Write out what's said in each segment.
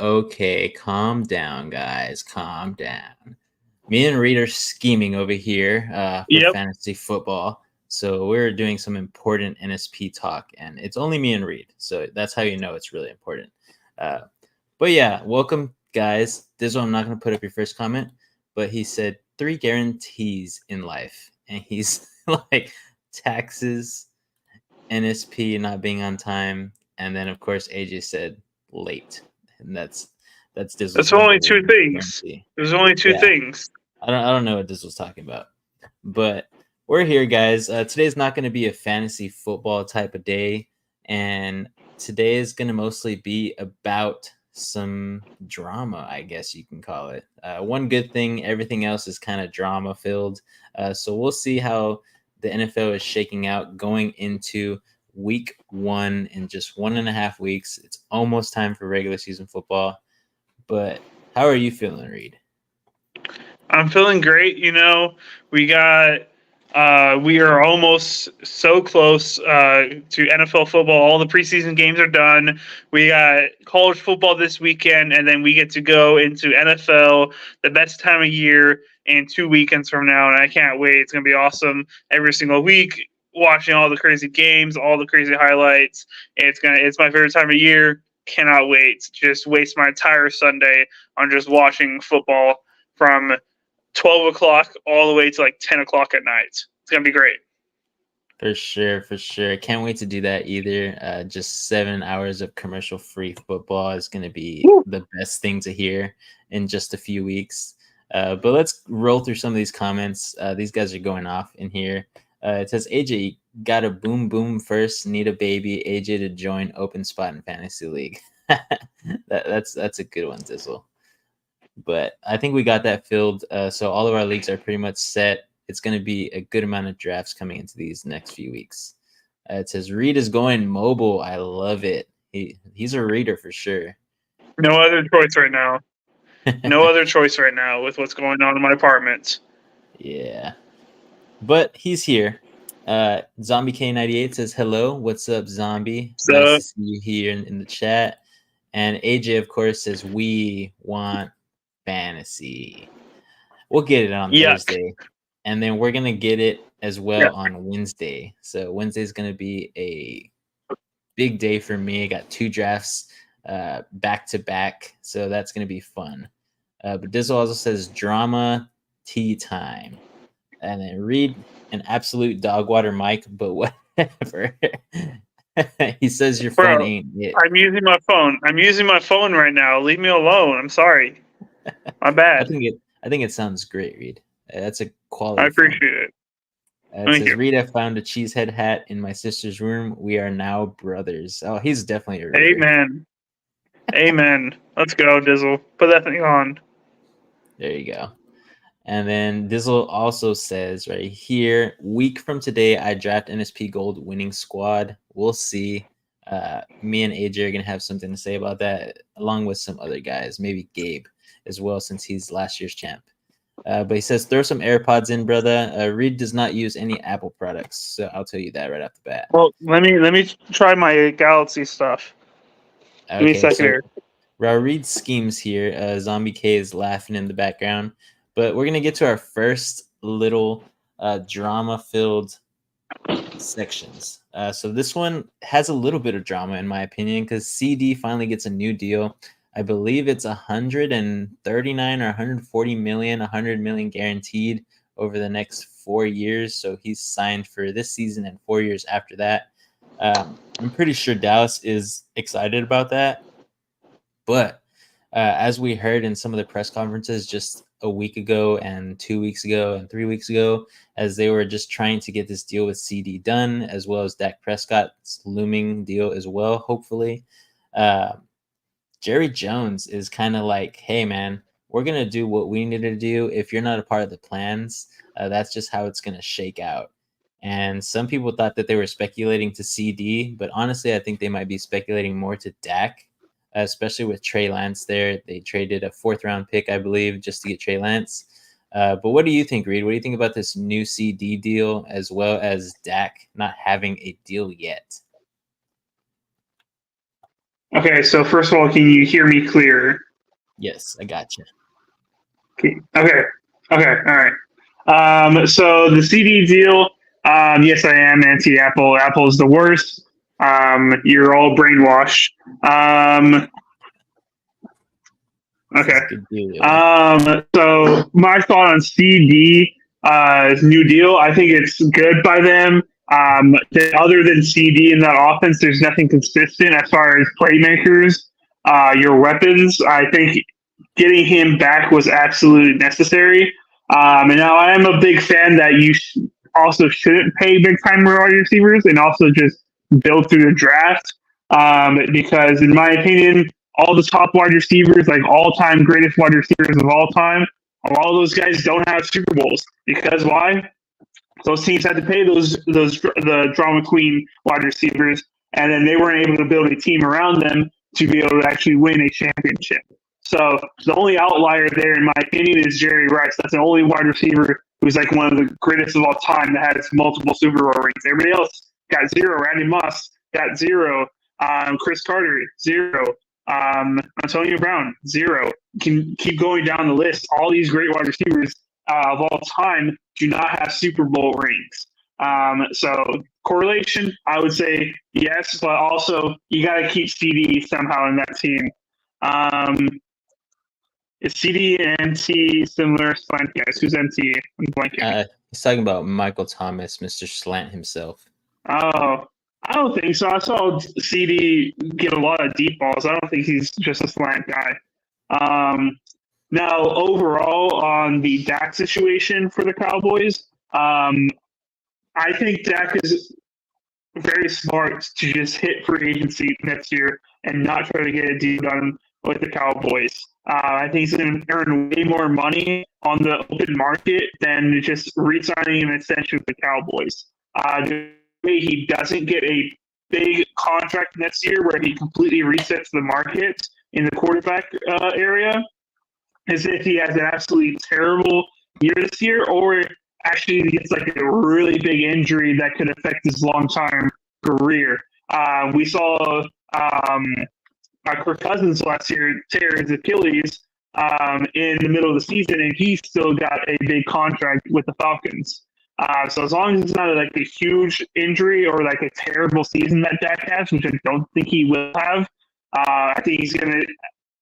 Okay, calm down, guys. Calm down. Me and Reed are scheming over here for fantasy football. So we're doing some important NSP talk, and it's only me and Reed. So that's how you know it's really important. But yeah, welcome, guys. This one I'm not going to put up your first comment, but he said 3 guarantees in life. And he's like taxes, NSP not being on time, and then, of course, AJ said late. And that's That's only 2 things. There's only 2 things. I don't know what this was talking about, but we're here, guys. Today's not going to be a fantasy football type of day, and today is going to mostly be about some drama, I guess you can call it. One good thing, everything else is kind of drama filled. So we'll see how the NFL is shaking out going into week 1 in just 1.5 weeks. It's almost time for regular season football. But how are you feeling, Reed? I'm feeling great. You know, we are almost so close to NFL football. All the preseason games are done. We got college football this weekend, and then we get to go into NFL, the best time of year, in 2 weekends from now. And I can't wait. It's going to be awesome every single week, watching all the crazy games, all the crazy highlights. It's my favorite time of year. Cannot wait to just waste my entire Sunday on just watching football from 12 o'clock all the way to like 10 o'clock at night. It's going to be great. For sure. Can't wait to do that either. Just 7 hours of commercial-free football is going to be the best thing to hear in just a few weeks. But let's roll through some of these comments. These guys are going off in here. It says, AJ, got a boom first, need a baby, AJ to join open spot in fantasy league. That's a good one, Dizzle. But I think we got that filled. So all of our leagues are pretty much set. It's going to be a good amount of drafts coming into these next few weeks. It says, Reed is going mobile. I love it. He's a reader for sure. No other choice right now. No other choice right now with what's going on in my apartment. Yeah. But he's here. Zombie K98 says, hello. What's up, Zombie? Nice to see you here in the chat. And AJ, of course, says, we want fantasy. We'll get it on Thursday. And then we're going to get it as well on Wednesday. So Wednesday's going to be a big day for me. I got 2 drafts back to back. So that's going to be fun. But Dizzle also says, drama tea time. And then Reed, an absolute dog water mic, but whatever. He says your phone ain't it. I'm using my phone. I'm using my phone right now. Leave me alone. I'm sorry. My bad. I think it sounds great, Reed. That's a quality. I appreciate it. It says, Reed, I found a cheesehead hat in my sister's room. We are now brothers. Oh, he's definitely a reader. Amen. Amen. Let's go, Dizzle. Put that thing on. There you go. And then Dizzle also says right here, week from today, I draft NSP Gold winning squad. We'll see. Me and AJ are going to have something to say about that, along with some other guys, maybe Gabe as well, since he's last year's champ. But he says, throw some AirPods in, brother. Reed does not use any Apple products, so I'll tell you that right off the bat. Well, let me try my Galaxy stuff. Okay, give me a second here. Reed schemes here. Zombie K is laughing in the background. But we're going to get to our first little drama-filled sections. So this one has a little bit of drama, in my opinion, because Ceedee finally gets a new deal. I believe it's 139 or 140 million, 100 million guaranteed over the next 4 years. So he's signed for this season and 4 years after that. I'm pretty sure Dallas is excited about that. But As we heard in some of the press conferences just a week ago and 2 weeks ago and 3 weeks ago, as they were just trying to get this deal with Ceedee done, as well as Dak Prescott's looming deal as well, hopefully. Uh, Jerry Jones is kind of like, hey, man, we're going to do what we need to do. If you're not a part of the plans, that's just how it's going to shake out. And some people thought that they were speculating to CD, but honestly, I think they might be speculating more to Dak, especially with Trey Lance there. They traded a 4th-round pick, I believe, just to get Trey Lance. But what do you think, Reed? What do you think about this new CD deal, as well as Dak not having a deal yet? Okay, so first of all, can you hear me clear? Yes, I got you. Okay, all right. So the CD deal, yes, I am anti-Apple. Apple's the worst. You're all brainwashed. Okay. Good deal. So my thought on CD new deal, I think it's good by them. Other than CD in that offense, there's nothing consistent as far as playmakers. Your weapons, I think getting him back was absolutely necessary. And now I am a big fan that you also shouldn't pay big time wide receivers and also just build through the draft. Because in my opinion, all the top wide receivers, like all time greatest wide receivers of all time, all those guys don't have Super Bowls. Because why? Those teams had to pay the drama queen wide receivers, and then they weren't able to build a team around them to be able to actually win a championship. So the only outlier there, in my opinion, is Jerry Rice. That's the only wide receiver who's like one of the greatest of all time that has multiple Super Bowl rings. Everybody else got 0. Randy Moss got 0. Chris Carter 0. Antonio Brown 0. Can keep going down the list. All these great wide receivers of all time do not have Super Bowl rings. So correlation, I would say yes, but also you got to keep CD somehow in that team. Is CD and NT similar slant guys? Who's NT? I'm blanking. He's talking about Michael Thomas, Mr. Slant himself. Oh, I don't think so. I saw CD get a lot of deep balls. I don't think he's just a slant guy. Now, overall, on the Dak situation for the Cowboys, I think Dak is very smart to just hit free agency next year and not try to get a deal done with the Cowboys. I think he's going to earn way more money on the open market than just re-signing an extension with the Cowboys. The way he doesn't get a big contract next year where he completely resets the market in the quarterback area is if he has an absolutely terrible year this year, or actually gets like a really big injury that could affect his long-term career. We saw Kirk Cousins last year tear his Achilles in the middle of the season, and he still got a big contract with the Falcons. So as long as it's not like a huge injury or like a terrible season that Dak has, which I don't think he will have, I think he's going to.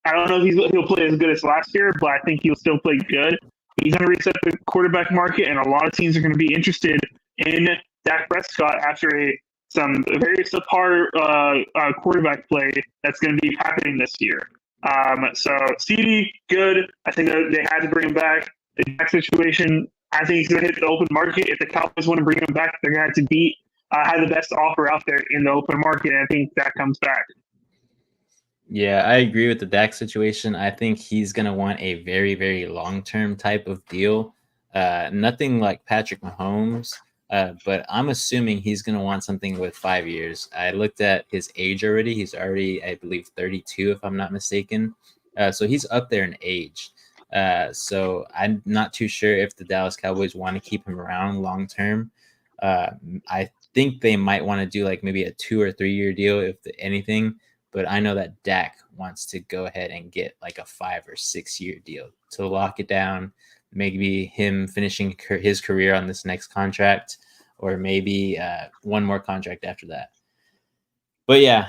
I don't know if he'll play as good as last year, but I think he'll still play good. He's going to reset the quarterback market, and a lot of teams are going to be interested in Dak Prescott after some very subpar quarterback play that's going to be happening this year. So Ceedee, good. I think that they had to bring him back. The Dak situation, I think he's going to hit the open market. If the Cowboys want to bring him back, they're going to have to have the best offer out there in the open market, and I think that comes back. Yeah, I agree with the Dak situation. I think he's going to want a very, very long-term type of deal. Nothing like Patrick Mahomes, but I'm assuming he's going to want something with 5 years. I looked at his age already. He's already, I believe, 32, if I'm not mistaken. So he's up there in age. So I'm not too sure if the Dallas Cowboys want to keep him around long-term. I think they might want to do like maybe a 2 or 3 year deal, if anything. But I know that Dak wants to go ahead and get like a 5 or 6 year deal to lock it down. Maybe him finishing his career on this next contract, or maybe one more contract after that. But yeah,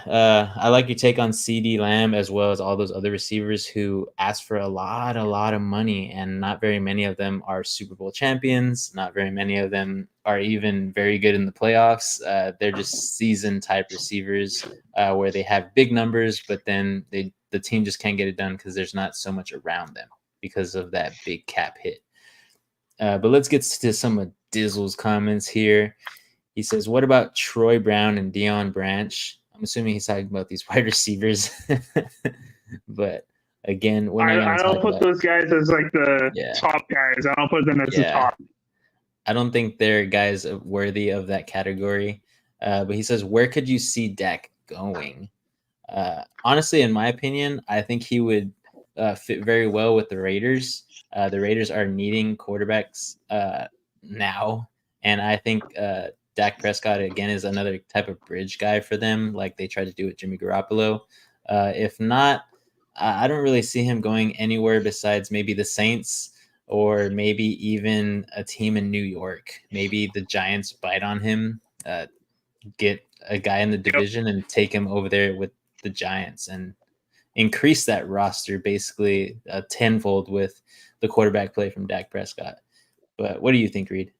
I like your take on CeeDee Lamb, as well as all those other receivers who ask for a lot of money, and not very many of them are Super Bowl champions. Not very many of them are even very good in the playoffs. They're just seasoned type receivers where they have big numbers, but then they the team just can't get it done because there's not so much around them because of that big cap hit. But let's get to some of Dizzle's comments here. He says, what about Troy Brown and Deion Branch? I'm assuming he's talking about these wide receivers. But again, we're not going to I don't put those guys as like the top guys. I don't put them as the top. I don't think they're guys worthy of that category. But he says, where could you see Dak going? Honestly, in my opinion, I think he would fit very well with the Raiders. The Raiders are needing quarterbacks now. And I think Dak Prescott, again, is another type of bridge guy for them, like they tried to do with Jimmy Garoppolo. If not, I don't really see him going anywhere besides maybe the Saints or maybe even a team in New York. Maybe the Giants bite on him, get a guy in the division and take him over there with the Giants and increase that roster basically tenfold with the quarterback play from Dak Prescott. But what do you think, Reed?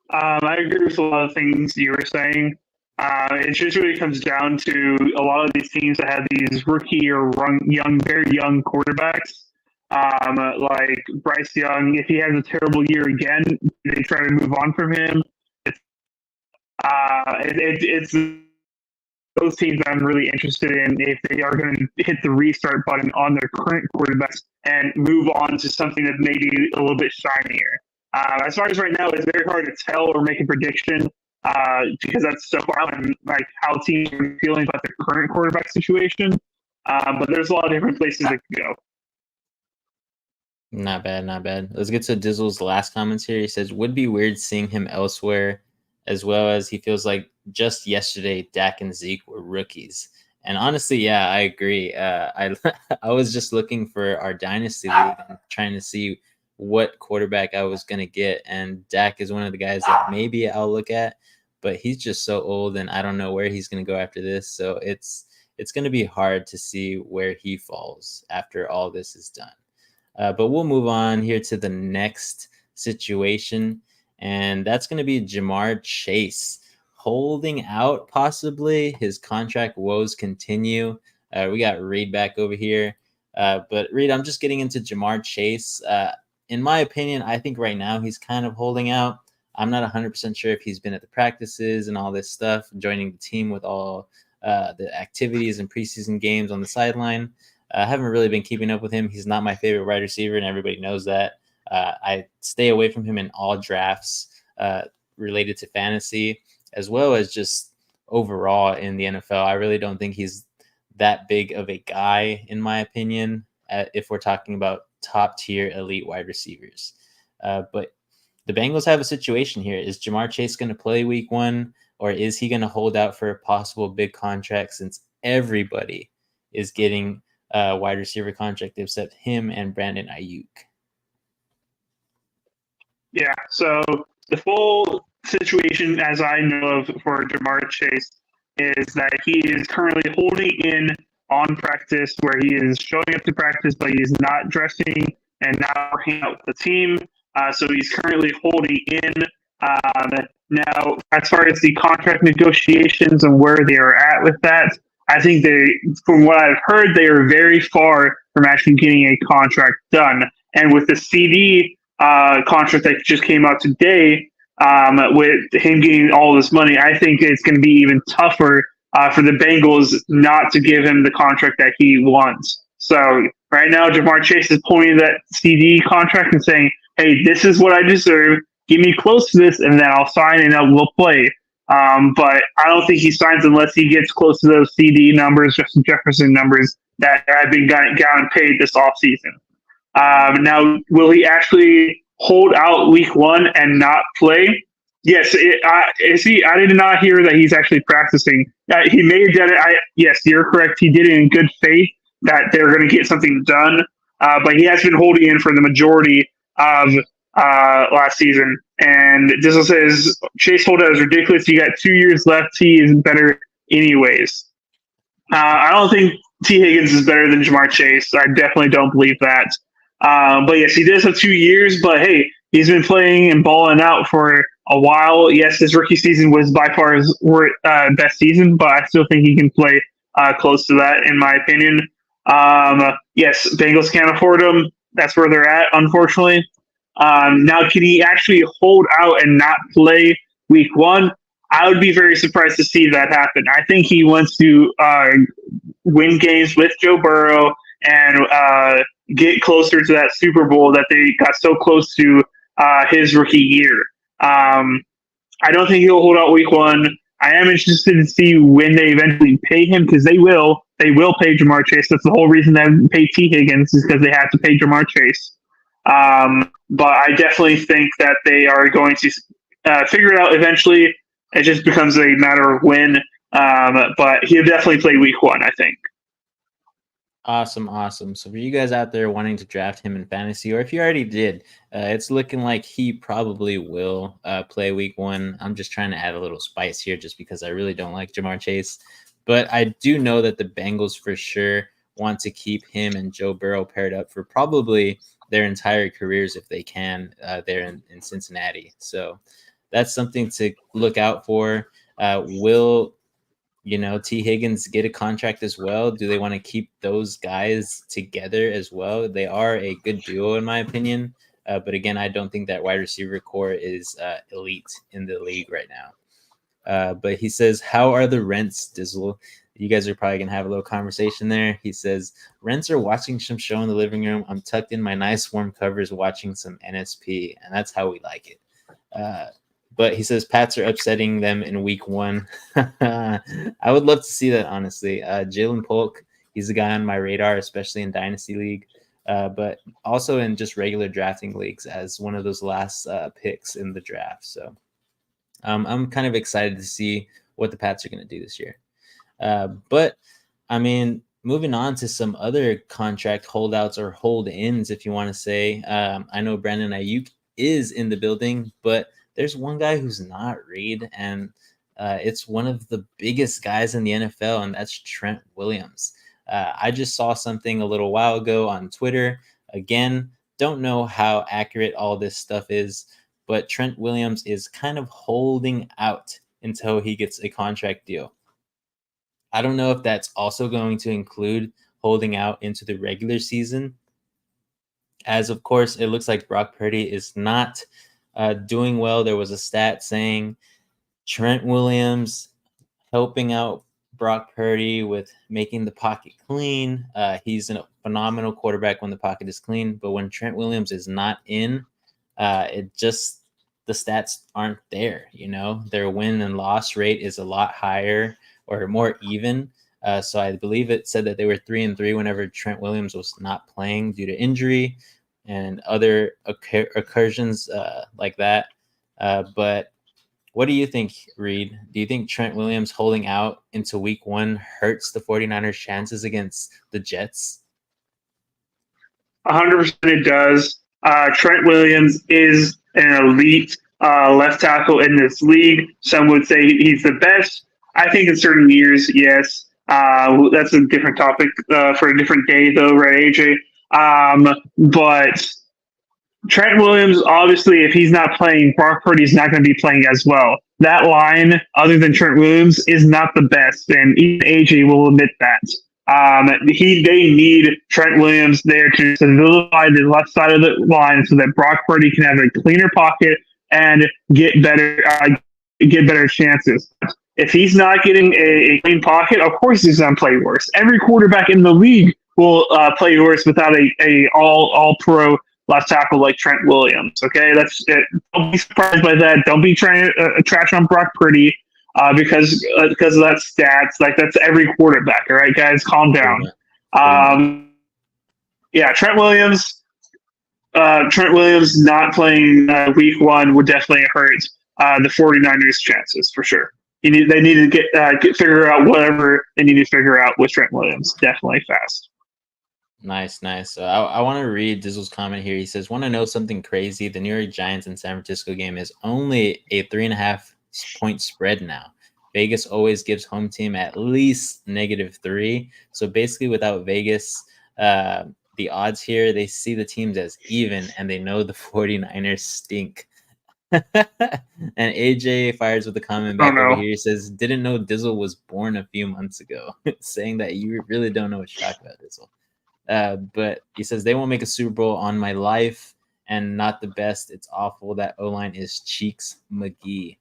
I agree with a lot of things you were saying. It just really comes down to a lot of these teams that have these rookie or very young quarterbacks. Like Bryce Young, if he has a terrible year again, they try to move on from him. It's those teams I'm really interested in if they are going to hit the restart button on their current quarterbacks and move on to something that may be a little bit shinier. As far as right now, it's very hard to tell or make a prediction because that's so far on like how teams are feeling about their current quarterback situation. But there's a lot of different places that can go. Not bad, not bad. Let's get to Dizzle's last comments here. He says, would be weird seeing him elsewhere, as well as he feels like just yesterday Dak and Zeke were rookies. And honestly, yeah, I agree. I was just looking for our dynasty league and trying to see what quarterback I was going to get. And Dak is one of the guys that maybe I'll look at, but he's just so old and I don't know where he's going to go after this. So it's going to be hard to see where he falls after all this is done. But we'll move on here to the next situation. And that's going to be Jamar Chase holding out, possibly. His contract woes continue. We got Reed back over here. But Reed, I'm just getting into Jamar Chase. In my opinion, I think right now he's kind of holding out. I'm not 100% sure if he's been at the practices and all this stuff, joining the team with all the activities and preseason games on the sideline. I haven't really been keeping up with him. He's not my favorite wide receiver, and everybody knows that. I stay away from him in all drafts related to fantasy, as well as just overall in the NFL. I really don't think he's that big of a guy, in my opinion, if we're talking about top-tier elite wide receivers. But the Bengals have a situation here. Is Jamar Chase going to play week 1, or is he going to hold out for a possible big contract since everybody is getting a wide receiver contract except him and Brandon Ayuk? Yeah, so the full situation, as I know of, for Jamar Chase is that he is currently holding in on practice, where he is showing up to practice, but he is not dressing and not working out with the team. So he's currently holding in. Now, as far as the contract negotiations and where they are at with that, I think from what I've heard, they are very far from actually getting a contract done. And with the Ceedee contract that just came out today, with him getting all this money, I think it's going to be even tougher for the Bengals not to give him the contract that he wants. So right now, Jamar Chase is pointing that Ceedee contract and saying, hey, this is what I deserve. Get me close to this, and then I'll sign and we'll play. But I don't think he signs unless he gets close to those Ceedee numbers, Justin Jefferson numbers that have been gotten paid this offseason. Now, will he actually hold out week 1 and not play? Yes. I did not hear that he's actually practicing. He may have done it. Yes, you're correct. He did it in good faith that they're going to get something done. But he has been holding in for the majority of last season. And Dizzle says Chase holdout is ridiculous. You got 2 years left. He is better anyways. I don't think T. Higgins is better than Jamar Chase. I definitely don't believe that. But yes, he does have 2 years. But hey, He's been playing and balling out for a while. Yes, his rookie season was by far his best season, but I still think he can play close to that, in my opinion. Yes, Bengals can't afford him. That's where they're at, unfortunately. Now, can he actually hold out and not play week one? I would be very surprised to see that happen. I think he wants to win games with Joe Burrow and get closer to that Super Bowl that they got so close to his rookie year. I don't think he'll hold out week one. I am interested to see when they eventually pay him, because they will. They will pay Jamar Chase. That's the whole reason they pay T. Higgins, is because they have to pay Jamar Chase. But I definitely think that they are going to figure it out eventually. It just becomes a matter of when. But he'll definitely play week one, I think. Awesome. So for you guys out there wanting to draft him in fantasy, or if you already did, it's looking like he probably will play week one. I'm just trying to add a little spice here just because I really don't like Jamar Chase. But I do know that the Bengals for sure want to keep him and Joe Burrow paired up for probably their entire careers if they can there in Cincinnati. So that's something to look out for. Will T. Higgins get a contract as well? Do they want to keep those guys together as well? They are a good duo, in my opinion. But again, I don't think that wide receiver core is elite in the league right now. But he says, how are the rents, Dizzle? You guys are probably going to have a little conversation there. He says, rents are watching some show in the living room. I'm tucked in my nice warm covers watching some NSP, and that's how we like it. But he says Pats are upsetting them in week one. I would love to see that, honestly. Jalen Polk, he's a guy on my radar, especially in Dynasty League, but also in just regular drafting leagues as one of those last picks in the draft. So I'm kind of excited to see what the Pats are going to do this year. But, I mean, moving on to some other contract holdouts or hold-ins, if you want to say. I know Brandon Ayuk is in the building, but there's one guy who's not, Reed, and it's one of the biggest guys in the NFL, and that's Trent Williams. I just saw something a little while ago on Twitter. Again, don't know how accurate all this stuff is, but Trent Williams is kind of holding out until he gets a contract deal. I don't know if that's also going to include holding out into the regular season, as of course it looks like Brock Purdy is not doing well. There was a stat saying Trent Williams helping out Brock Purdy with making the pocket clean. He's a phenomenal quarterback when the pocket is clean, but when Trent Williams is not in, it just, the stats aren't there. Their win and loss rate is a lot higher or more even. So I believe it said that they were 3-3 whenever Trent Williams was not playing due to injury and other occurrences like that. But what do you think, Reed? Do you think Trent Williams holding out into week one hurts the 49ers' chances against the Jets? 100% it does. Trent Williams is an elite left tackle in this league. Some would say he's the best. I think in certain years, yes. That's a different topic for a different day, though, right, AJ? But Trent Williams, obviously, if he's not playing, Brock Purdy's not going to be playing as well. That line, other than Trent Williams, is not the best, and even AJ will admit that. They need Trent Williams there to solidify the left side of the line so that Brock Purdy can have a cleaner pocket and get better chances. If he's not getting a clean pocket, of course he's going to play worse. Every quarterback in the league will play worse without a all pro left tackle like Trent Williams. Okay, that's it. Don't be surprised by that. Don't be trying to trash on Brock Purdy because of that stats. Like, that's every quarterback. All right, guys, calm down. Yeah, Trent Williams not playing week one would definitely hurt the 49ers' chances for sure. They need to get figure out whatever they need to figure out with Trent Williams. Definitely fast. Nice. So I want to read Dizzle's comment here. He says, want to know something crazy? The New York Giants and San Francisco game is only a 3.5 point spread now. Vegas always gives home team at least -3. So basically without Vegas, the the odds here. They see the teams as even, and they know the 49ers stink. And AJ fires with a comment back over here. He says, didn't know Dizzle was born a few months ago, saying that you really don't know what to talk about, Dizzle. But he says, they won't make a Super Bowl on my life, and not the best. It's awful. That O-line is Cheeks McGee.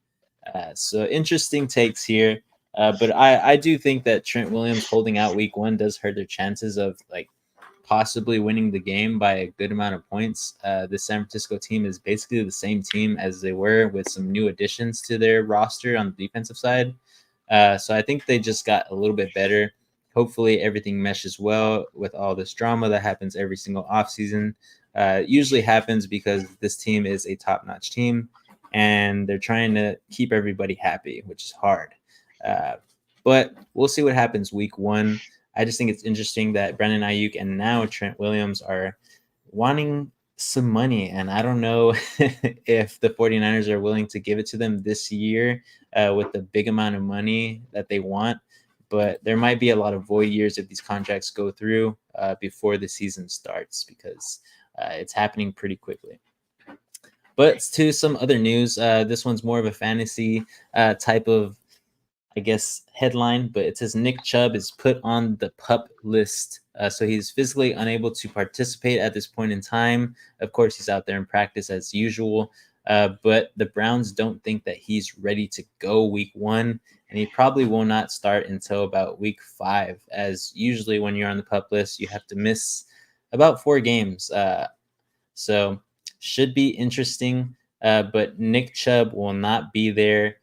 So interesting takes here. But I do think that Trent Williams holding out week 1 does hurt their chances of like possibly winning the game by a good amount of points. The San Francisco team is basically the same team as they were, with some new additions to their roster on the defensive side. So I think they just got a little bit better. Hopefully everything meshes well with all this drama that happens every single offseason. It usually happens because this team is a top-notch team, and they're trying to keep everybody happy, which is hard. But we'll see what happens week 1. I just think it's interesting that Brandon Ayuk and now Trent Williams are wanting some money. And I don't know if the 49ers are willing to give it to them this year with the big amount of money that they want. But there might be a lot of void years if these contracts go through before the season starts, because it's happening pretty quickly. But to some other news, this one's more of a fantasy type of, I guess, headline, but it says Nick Chubb is put on the PUP list. So he's physically unable to participate at this point in time. Of course, he's out there in practice as usual, but the Browns don't think that he's ready to go week 1, and he probably will not start until about week 5, as usually when you're on the PUP list, you have to miss about 4 games. So should be interesting, but Nick Chubb will not be there.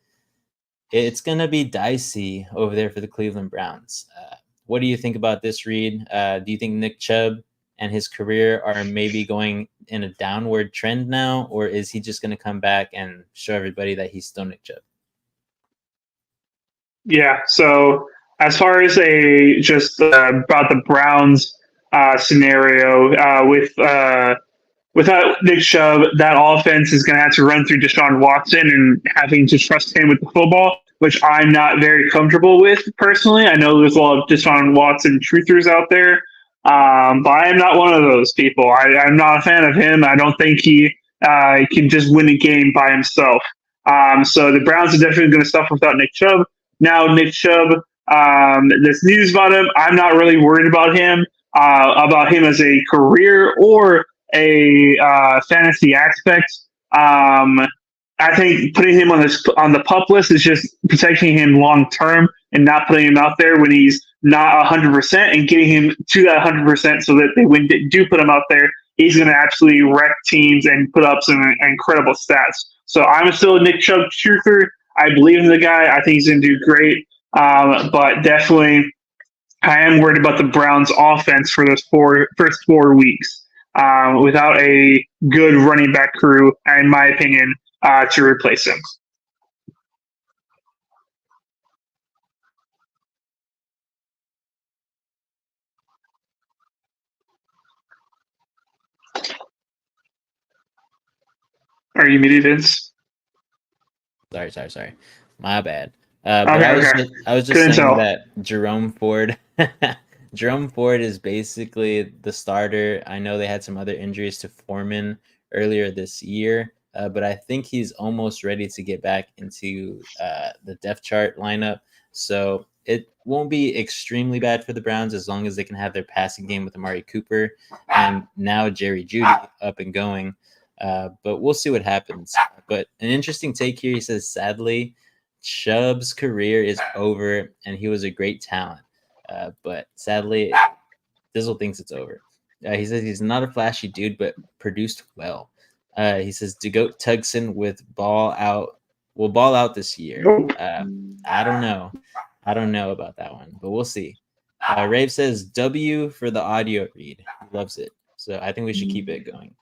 It's going to be dicey over there for the Cleveland Browns. What do you think about this, Reed? Do you think Nick Chubb and his career are maybe going in a downward trend now, or is he just going to come back and show everybody that he's still Nick Chubb? Yeah, so as far as about the Browns scenario without Nick Chubb, that offense is going to have to run through Deshaun Watson and having to trust him with the football, which I'm not very comfortable with personally. I know there's a lot of Deshaun Watson truthers out there, but I am not one of those people. I'm not a fan of him. I don't think he can just win a game by himself. So the Browns are definitely going to suffer without Nick Chubb. Now, Nick Chubb, this news about him, I'm not really worried about him as a career or a fantasy aspect. I think putting him on the PUP list is just protecting him long term and not putting him out there when he's not 100% and getting him to that 100% so that when they do put him out there, he's going to absolutely wreck teams and put up some incredible stats. So I'm still a Nick Chubb truther. I believe in the guy. I think he's going to do great. But definitely, I am worried about the Browns' offense for those first 4 weeks without a good running back crew, in my opinion, to replace him. Are you muted, Vince? Sorry. My bad. But I was just saying that Jerome Ford is basically the starter. I know they had some other injuries to Foreman earlier this year, but I think he's almost ready to get back into the depth chart lineup. So it won't be extremely bad for the Browns as long as they can have their passing game with Amari Cooper and now Jerry Jeudy up and going. But we'll see what happens. But an interesting take here. He says, sadly, Chubb's career is over, and he was a great talent. But sadly, Dizzle thinks it's over. He says he's not a flashy dude, but produced well. He says DeGoat Tugson will ball out this year. I don't know. I don't know about that one, but we'll see. Rave says W for the audio read. He loves it. So I think we should keep it going.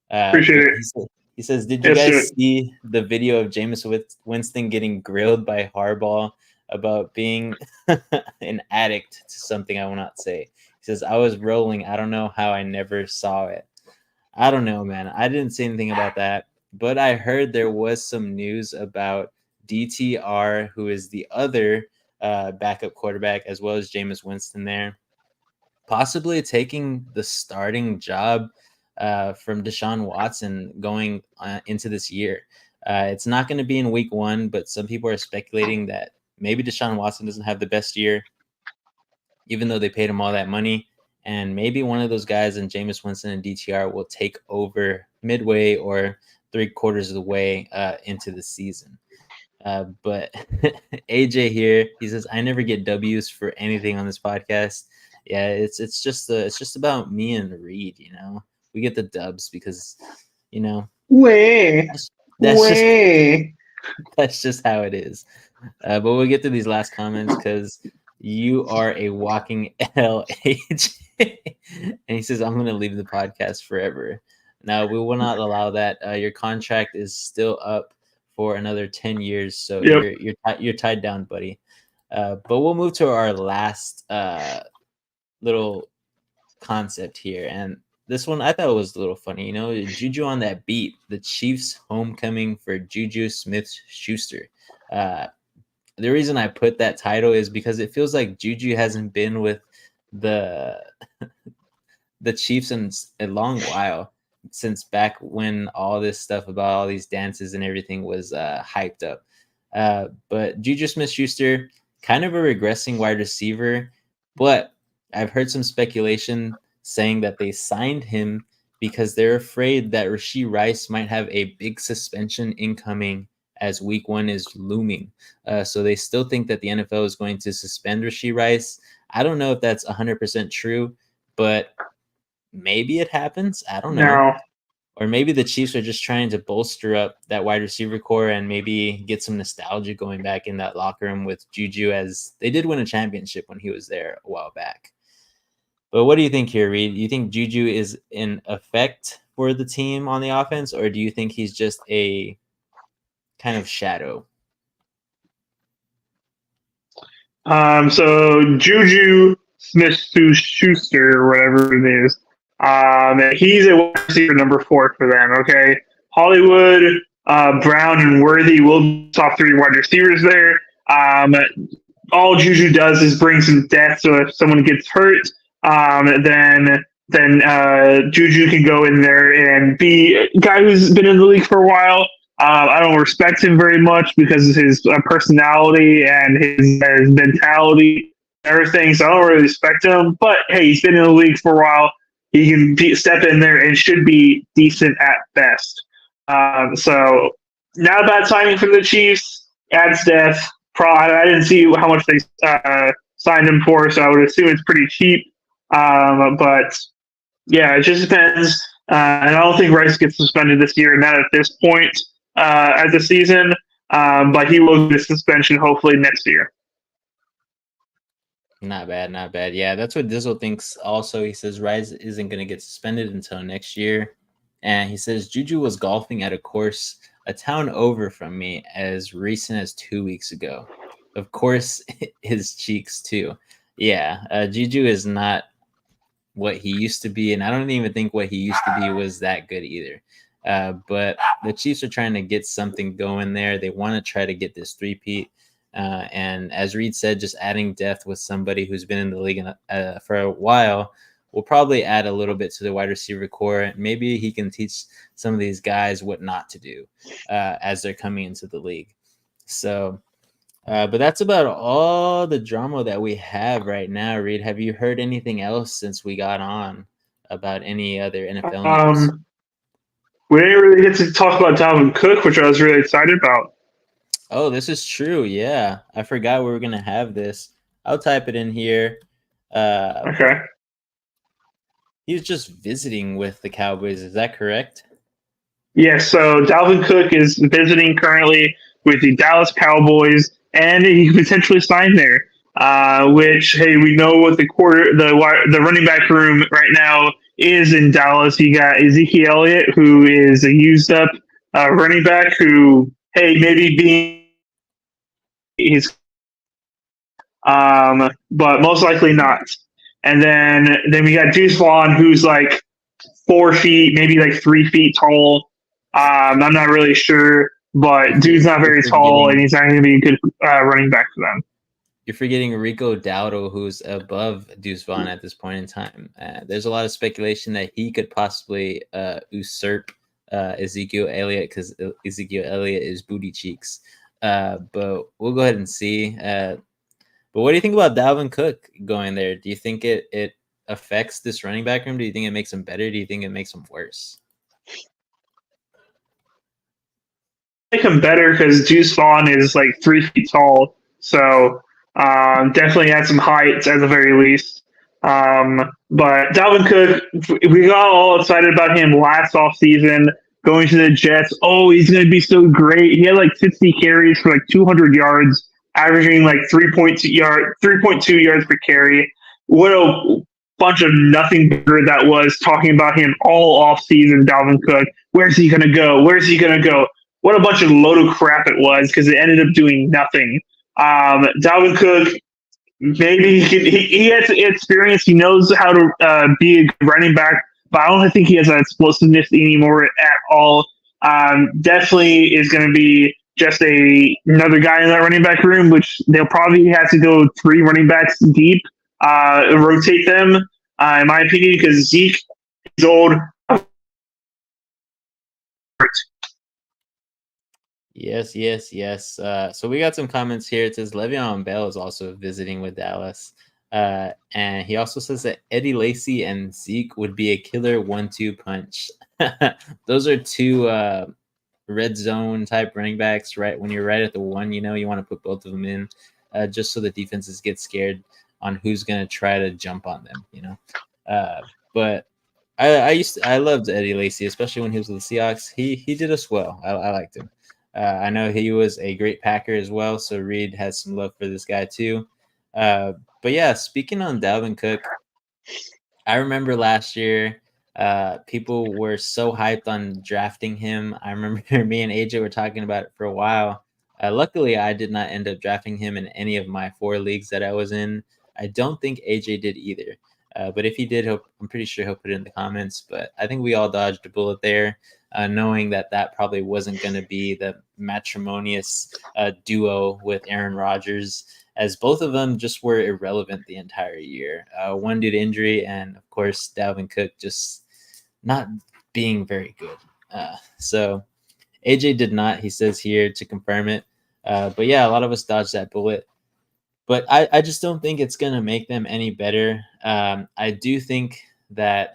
Appreciate it. He says, did you guys see the video of Jameis Winston getting grilled by Harbaugh about being an addict to something I will not say? He says, I was rolling. I don't know how I never saw it. I don't know, man. I didn't say anything about that, but I heard there was some news about DTR, who is the other backup quarterback, as well as Jameis Winston there. possibly taking the starting job from Deshaun Watson going into this year. It's not going to be in week 1, but some people are speculating that maybe Deshaun Watson doesn't have the best year, even though they paid him all that money. And maybe one of those guys in Jameis Winston and DTR will take over midway or 3/4 of the way into the season. But AJ here, he says, I never get W's for anything on this podcast. Yeah, it's just about me and Reed, you know. We get the dubs because, you know, that's just how it is. But we'll get to these last comments because you are a walking LH. And he says, I'm going to leave the podcast forever. Now, we will not allow that. Your contract is still up for another 10 years. So you're tied down, buddy. But we'll move to our last little concept here. And this one I thought was a little funny. You know, Juju on that beat, the Chiefs homecoming for Juju Smith-Schuster. The reason I put that title is because it feels like Juju hasn't been with the Chiefs in a long while, since back when all this stuff about all these dances and everything was hyped up. But Juju Smith-Schuster, kind of a regressing wide receiver, but I've heard some speculation saying that they signed him because they're afraid that Rashee Rice might have a big suspension incoming as week 1 is looming. So they still think that the NFL is going to suspend Rashee Rice. I don't know if that's 100% true, but maybe it happens. I don't know. No. Or maybe the Chiefs are just trying to bolster up that wide receiver core and maybe get some nostalgia going back in that locker room with Juju, as they did win a championship when he was there a while back. But what do you think here, Reed? You think Juju is in effect for the team on the offense, or do you think he's just a kind of shadow? So Juju Smith-Schuster, or whatever it is, he's a wide receiver number 4 for them. Okay, Hollywood, Brown, and Worthy will be top 3 wide receivers there. All Juju does is bring some depth. So if someone gets hurt, then Juju can go in there and be a guy who's been in the league for a while. I don't respect him very much because of his personality and his mentality and everything. So I don't really respect him. But hey, he's been in the league for a while. He can step in there and should be decent at best. So not a bad signing for the Chiefs. Adds depth. I didn't see how much they signed him for, so I would assume it's pretty cheap. But yeah, it just depends. And I don't think Rice gets suspended this year, not at this point at the season. But he will get a suspension hopefully next year. Not bad, not bad. Yeah, that's what Dizzle thinks also. He says Rice isn't going to get suspended until next year. And he says Juju was golfing at a course a town over from me as recent as 2 weeks ago. Of course, his cheeks too. Yeah, Juju is not what he used to be, and I don't even think what he used to be was that good either. But the Chiefs are trying to get something going there. They want to try to get this three-peat. And as Reed said, just adding depth with somebody who's been in the league for a while will probably add a little bit to the wide receiver core. Maybe he can teach some of these guys what not to do as they're coming into the league. So, but that's about all the drama that we have right now, Reed. Have you heard anything else since we got on about any other NFL news? We didn't really get to talk about Dalvin Cook, which I was really excited about. Oh, this is true. Yeah, I forgot we were going to have this. I'll type it in here. Okay. He's just visiting with the Cowboys. Is that correct? Yes. So Dalvin Cook is visiting currently with the Dallas Cowboys, and he could potentially sign there. Which, hey, we know what the running back room right now is in Dallas. You got Ezekiel Elliott, who is a used up running back who, hey, maybe being his, but most likely not. And then we got Deuce Vaughn, who's like 4 feet, maybe like 3 feet tall. I'm not really sure, but dude's not very tall, and he's not going to be a good running back for them. you're forgetting Rico Dowdle, who's above Deuce Vaughn at this point in time. There's a lot of speculation that he could possibly usurp Ezekiel Elliott because Ezekiel Elliott is booty cheeks. But we'll go ahead and see. But what do you think about Dalvin Cook going there? Do you think it affects this running back room? Do you think it makes him better? Do you think it makes him worse? Make him better because Deuce Vaughn is like 3 feet tall. So definitely had some height at the very least. But Dalvin Cook, we got all excited about him last offseason going to the Jets. Oh, he's going to be so great. He had like 60 carries for like 200 yards, averaging like 3.2 yards per carry. What a bunch of nothing that was talking about him all offseason, Dalvin Cook. Where's he going to go? Where's he going to go? What a bunch of load of crap it was because it ended up doing nothing. Dalvin Cook, maybe he has experience. He knows how to be a good running back, but I don't think he has that explosiveness anymore at all. Definitely is going to be just another guy in that running back room, which they'll probably have to go 3 running backs deep, rotate them, in my opinion, because Zeke is old. Yes. So we got some comments here. It says Le'Veon Bell is also visiting with Dallas. And he also says that Eddie Lacy and Zeke would be a killer 1-2 punch. Those are 2 red zone type running backs, right? When you're right at the 1, you want to put both of them in just so the defenses get scared on who's going to try to jump on them, But I loved Eddie Lacy, especially when he was with the Seahawks. He did us well. I liked him. I know he was a great Packer as well, so Reed has some love for this guy too. But yeah, speaking on Dalvin Cook, I remember last year people were so hyped on drafting him. I remember me and AJ were talking about it for a while. Luckily, I did not end up drafting him in any of my 4 leagues that I was in. I don't think AJ did either. But if he did, I'm pretty sure he'll put it in the comments. But I think we all dodged a bullet there, knowing that probably wasn't going to be the matrimonious duo with Aaron Rodgers, as both of them just were irrelevant the entire year. One due to injury, and of course, Dalvin Cook just not being very good. So AJ did not, he says here, to confirm it. But yeah, a lot of us dodged that bullet. But I just don't think it's going to make them any better. I do think that,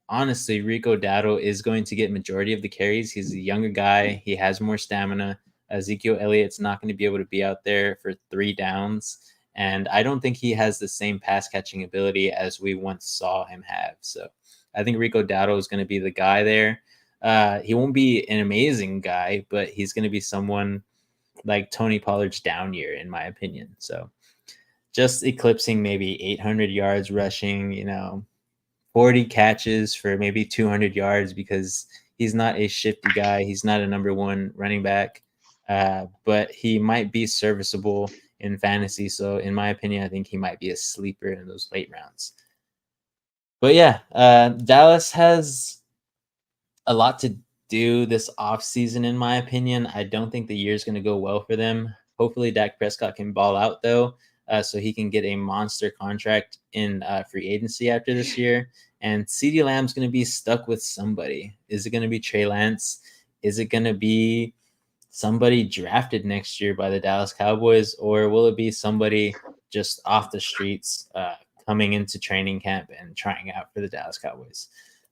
honestly, Rico Dowdle is going to get majority of the carries. He's a younger guy. He has more stamina. Ezekiel Elliott's not going to be able to be out there for 3 downs. And I don't think he has the same pass catching ability as we once saw him have. So I think Rico Dowdle is going to be the guy there. He won't be an amazing guy, but he's going to be someone like Tony Pollard's down year, in my opinion. So just eclipsing maybe 800 yards rushing, 40 catches for maybe 200 yards, because he's not a shifty guy. He's not a number 1 running back, but he might be serviceable in fantasy. So in my opinion, I think he might be a sleeper in those late rounds. But yeah, Dallas has a lot to do this offseason, in my opinion. I don't think the year is going to go well for them. Hopefully Dak Prescott can ball out, though, so he can get a monster contract in free agency after this year. And CeeDee Lamb's going to be stuck with somebody. Is it going to be Trey Lance? Is it going to be somebody drafted next year by the Dallas Cowboys? Or will it be somebody just off the streets coming into training camp and trying out for the Dallas Cowboys?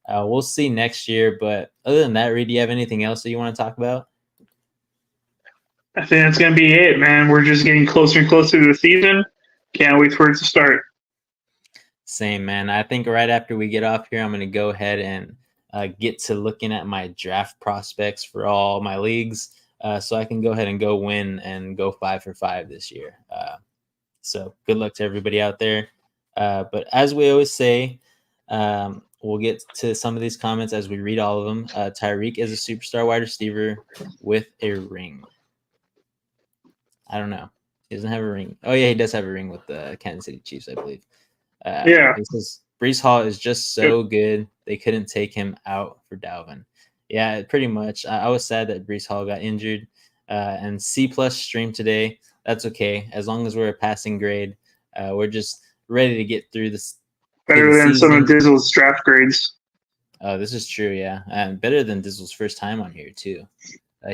We'll see next year. But other than that, Reed, do you have anything else that you want to talk about? I think that's going to be it, man. We're just getting closer and closer to the season. Can't wait for it to start. Same, man. I think right after we get off here, I'm going to go ahead and get to looking at my draft prospects for all my leagues, so I can go ahead and go win and go 5 for 5 this year. So good luck to everybody out there. But as we always say, we'll get to some of these comments as we read all of them. Tyreek is a superstar wide receiver with a ring. I don't know. He doesn't have a ring. Oh, yeah, he does have a ring with the Kansas City Chiefs, I believe. Yeah. Breece Hall is just so good. They couldn't take him out for Dalvin. Yeah, pretty much. I was sad that Breece Hall got injured. And C+ streamed today. that's okay. As long as we're a passing grade, we're just ready to get through this. Better than some of Dizzle's draft grades. This is true, yeah, and better than Dizzle's first time on here too.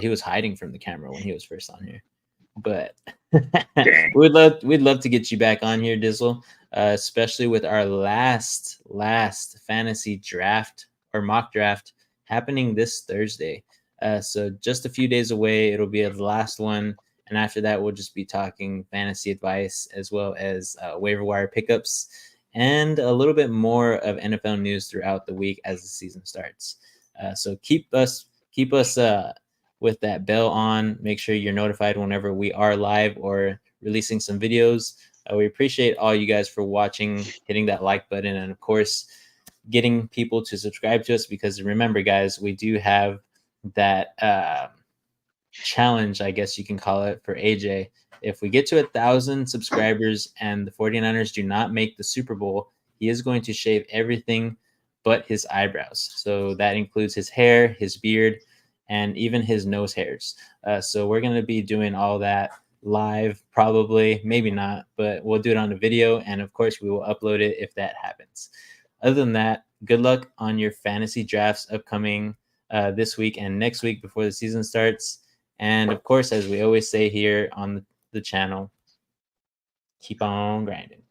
He was hiding from the camera when he was first on here, but we'd love to get you back on here, Dizzle, especially with our last fantasy draft or mock draft happening this Thursday. So just a few days away, it'll be the last one, and after that, we'll just be talking fantasy advice as well as waiver wire pickups and a little bit more of NFL news throughout the week as the season starts. So keep us with that bell on. Make sure you're notified whenever we are live or releasing some videos. We appreciate all you guys for watching, hitting that like button, and of course, getting people to subscribe to us, because remember, guys, we do have that challenge, I guess you can call it, for AJ. If we get to 1,000 subscribers and the 49ers do not make the Super Bowl, he is going to shave everything but his eyebrows. So that includes his hair, his beard, and even his nose hairs. So we're going to be doing all that live, probably, maybe not, but we'll do it on a video. And of course, we will upload it if that happens. Other than that, good luck on your fantasy drafts upcoming this week and next week before the season starts. And of course, as we always say here on the channel, keep on grinding.